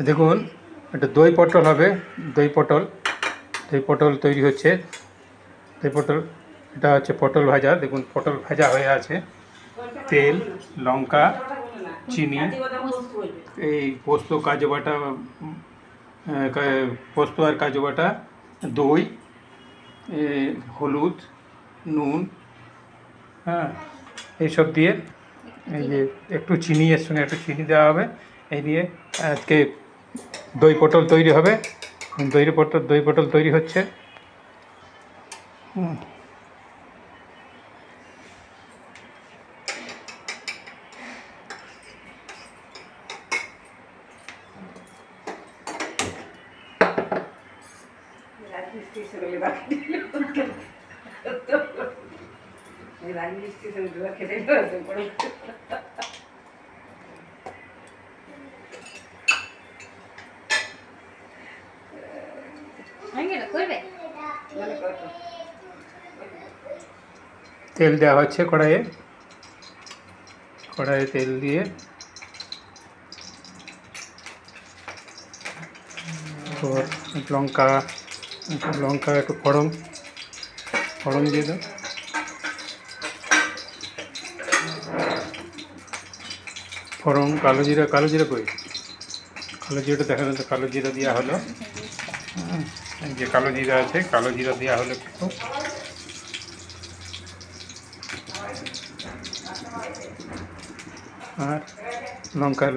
দেখুন একটা দই পটল হবে। দই পটল তৈরি হচ্ছে। দই পটল, এটা হচ্ছে পটল ভাজা। দেখুন পটল ভাজা হয়ে আছে। তেল, লঙ্কা, চিনি, এই পোস্ত কাজু বাটা, পোস্ত আর কাজু বাটা, দই, হলুদ, নুন, হ্যাঁ, এইসব দিয়ে, এই যে একটু চিনি, এর সঙ্গে একটু চিনি দেওয়া হবে। এই দিয়ে আজকে দই পটল তৈরি হবে। দই পটল তৈরি হচ্ছে। তেল দেওয়া হচ্ছে কড়াইয়ে। তেল দিয়ে লঙ্কা একটু ফোড়ন দিয়ে দাও। ফোড়ন, কালো জিরা কই, কালো জিরাটা দেখা যাচ্ছে। কালো জিরা দেওয়া হলো। যে কালো জিরা আছে, কালো জিরা দেওয়া হলো একটু। আর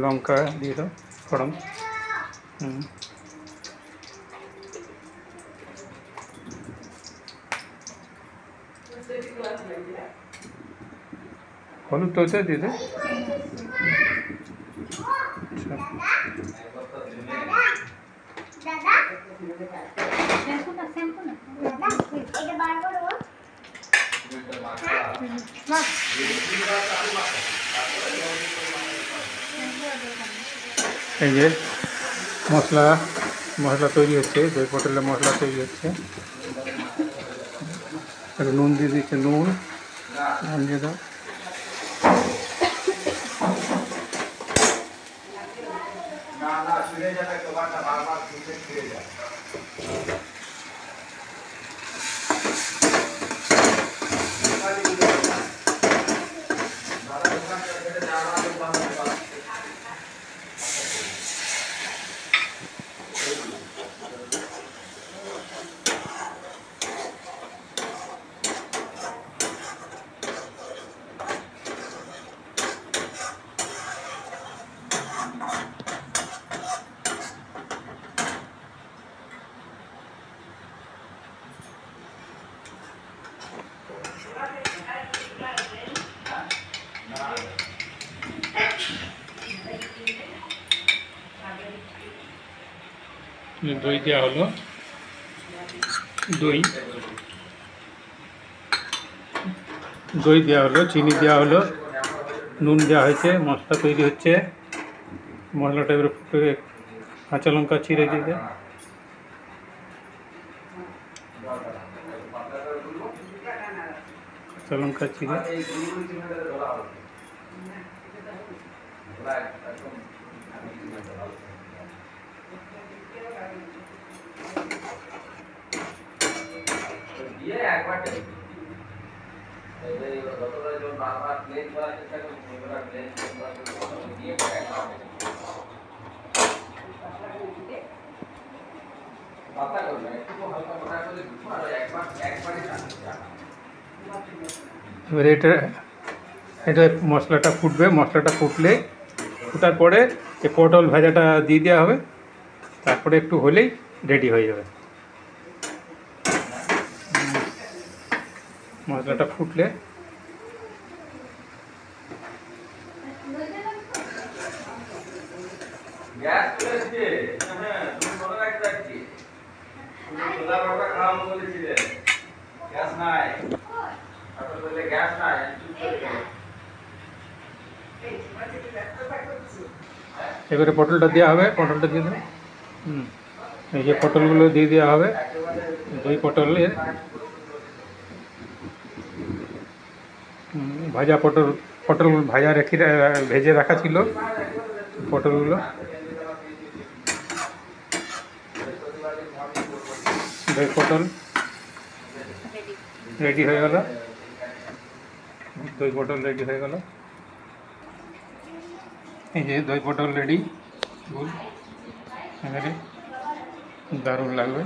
লঙ্কা দিয়ে দাও ফোড়ন। হলুদ তো দিয়ে দে। এই যে মশলা তৈরি হচ্ছে। দই পটলের মশলা তৈরি হচ্ছে। একটু নুন দিয়ে দিচ্ছে। নুন দিয়ে দাও। দই দেওয়া হলো। দই দেওয়া হলো, চিনি দেওয়া হলো, নুন দেওয়া হয়েছে। মশলা তৈরি হচ্ছে। মশলাটা এবারে ফুটে, কাঁচা লঙ্কা চিড়ে দিয়ে দেয়। কাঁচা লঙ্কা চিড়ে, এবারে এটা মশলাটা ফুটবে। মশলাটা ফুটার পরে এই পটল ভাজাটা দিয়ে দেওয়া হবে। তারপরে একটু হলেই রেডি হয়ে যাবে। মশলাটা ফুটলে এবারে পটলটা দেওয়া হবে। পটলটা দিয়ে দেবো। এই যে পটলগুলো দিয়ে দেওয়া হবে। দই পটলের ভাজা পটল ভাজা ভেজে রাখা ছিল পটলগুলো। দই পটল রেডি হয়ে গেল, দই পটল রেডি হয়ে গেল। এই যে দই পটল রেডি, এবারে দারুণ লাগবে।